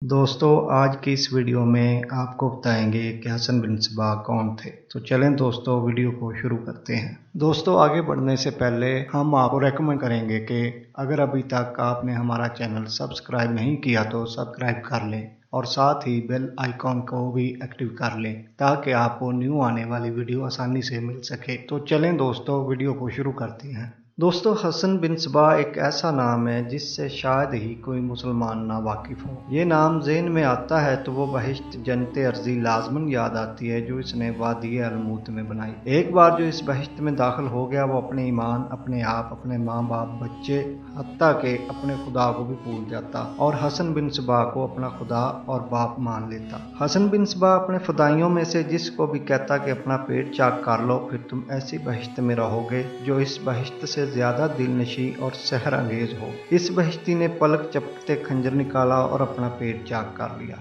दोस्तों आज की इस वीडियो में आपको बताएंगे कि हसन बिन सबा कौन थे। तो चलें दोस्तों वीडियो को शुरू करते हैं। दोस्तों आगे बढ़ने से पहले हम आपको रेकमेंड करेंगे कि अगर अभी तक आपने हमारा चैनल सब्सक्राइब नहीं किया तो सब्सक्राइब कर लें और साथ ही बेल आइकॉन को भी एक्टिव कर लें ताकि आपको न्यू आने वाली वीडियो आसानी से मिल सके। तो चलें दोस्तों वीडियो को शुरू करते हैं। दोस्तों हसन बिन सबा एक ऐसा नाम है जिससे शायद ही कोई मुसलमान ना वाकिफ हो। ये नाम ज़हन में आता है तो वो बहिश्त जन्नत अर्जी लाजमन याद आती है जो इसने वादी अलमूत में बनाई। एक बार जो इस बहिश्त में दाखिल हो गया वो अपने ईमान, अपने आप, अपने माँ बाप, बच्चे, हत्ता के अपने खुदा को भी भूल जाता और हसन बिन सबा को अपना खुदा और बाप मान लेता। हसन बिन सबा अपने फदाइयों में से जिसको भी कहता कि अपना पेट चाक कर लो फिर तुम ऐसी बहिश्त में रहोगे जो इस बहिश्त से ज्यादा दिलनशी और सहर अंगेज हो। इस बहिश्ती ने पलक चपकते खंजर निकाला और अपना पेट चाक कर लिया।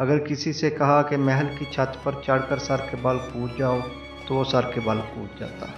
अगर किसी से कहा कि महल की छत पर चढ़कर सर के बल कूद जाओ तो वो सर के बल कूद जाता।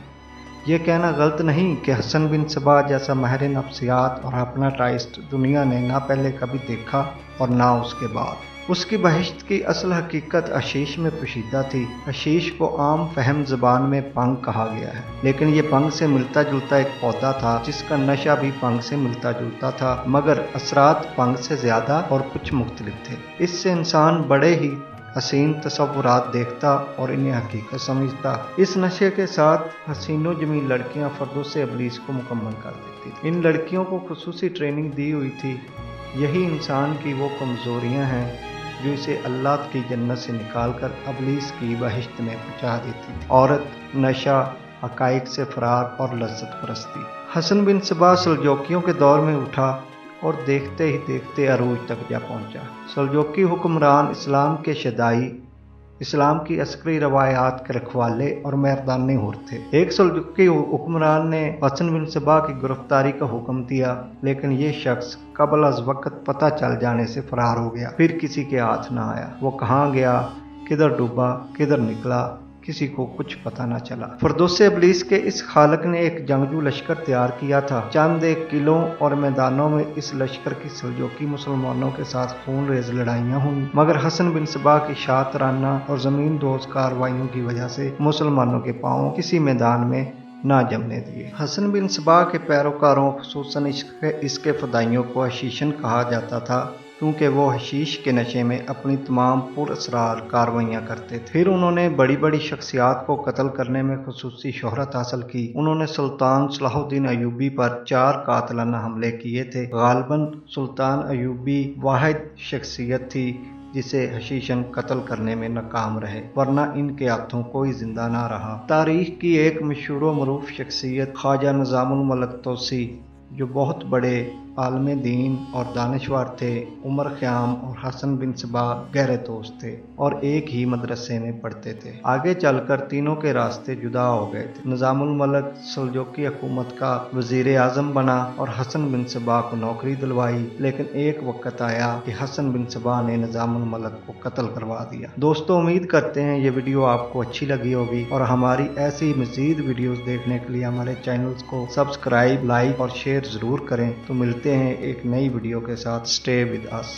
ये कहना गलत नहीं कि हसन बिन सबा जैसा माहिर नफ्सियात और अपना टाइस्ट दुनिया ने ना पहले कभी देखा और ना उसके बाद। उसकी बहिश्त की असल हकीकत हशीश में पोशीदा थी। हशीश को आम फहम ज़बान में पंग कहा गया है, लेकिन ये पंग से मिलता जुलता एक पौधा था जिसका नशा भी पंग से मिलता जुलता था, मगर असरात पंग से ज़्यादा और कुछ मुख्तलिफ थे। इससे इंसान बड़े ही हसीन तस्वुरात देखता और इन्हें हकीकत समझता। इस नशे के साथ हसीनो जमील लड़कियां फरदौस इब्लीस को मुकम्मल कर देती थी। इन लड़कियों को खुसूसी ट्रेनिंग दी हुई थी। यही इंसान की वो कमज़ोरियां हैं जो इसे अल्लाह की जन्नत से निकालकर इब्लीस की बहिश्त में पहुंचा देती थी। औरत, नशा, हकाइक से फरार और लज्जत परस्ती। हसन बिन सबा सल्जोकियों के दौर में उठा और देखते ही देखते अरूज तक जा पहुंचा। सल्जोकी हुक्मरान इस्लाम के शदाई, इस्लाम की अस्करी रवायात के रखवाले और मर्दाने हुर थे। एक सल्जुकी हुक्मरान ने हसन बिन सबा की गिरफ्तारी का हुक्म दिया, लेकिन ये शख्स कबल अज वक्त पता चल जाने से फरार हो गया। फिर किसी के हाथ न आया। वो कहाँ गया, किधर डूबा, किधर निकला, किसी को कुछ पता न चला। फरदौस इब्लीस के इस खालक ने एक जंगजू लश्कर तैयार किया था। चंद एक किलों और मैदानों में इस लश्कर की सल्जोकी मुसलमानों के साथ खून रेज लड़ाइयाँ हुई, मगर हसन बिन सबा की शातराना और जमीन दोज कार्रवाइयों की वजह से मुसलमानों के पांव किसी मैदान में ना जमने दिए। हसन बिन सबा के पैरोकारों खुसूसन इसके फदाइयों को हशीशन कहा जाता था क्योंकि वो हशीश के नशे में अपनी तमाम पुरअसरार कार्रवाइयाँ करते थे। फिर उन्होंने बड़ी बड़ी शख्सियात को कत्ल करने में खुसूसी शोहरत हासिल की। उन्होंने सुल्तान सलाहुद्दीन अयूबी पर 4 कातलाना हमले किए थे। गालिबन सुल्तान अयूबी वाहिद शख्सियत थी जिसे हशीशन कत्ल करने में नाकाम रहे, वरना इनके हाथों कोई जिंदा ना रहा। तारीख की एक मशहूर व मरूफ शख्सियत ख्वाजा निज़ामुल मलक तौसी, जो बहुत बड़े आलम दीन और दानिशवर थे, उमर ख़याम और हसन बिन सबा गहरे दोस्त थे और एक ही मदरसे में पढ़ते थे। आगे चलकर तीनों के रास्ते जुदा हो गए थे। निज़ामुल मलक सल्जोकी हुकूमत का वज़ीर आज़म बना और हसन बिन सबा को नौकरी दिलवाई, लेकिन एक वक्त आया कि हसन बिन सबा ने निज़ामुल मलक को कत्ल करवा दिया। दोस्तों उम्मीद करते हैं ये वीडियो आपको अच्छी लगी होगी और हमारी ऐसी मज़ीद वीडियोज़ देखने के लिए हमारे चैनल्स को सब्सक्राइब, लाइक और शेयर ज़रूर करें। तो मिलते हैं एक नई वीडियो के साथ। Stay with us.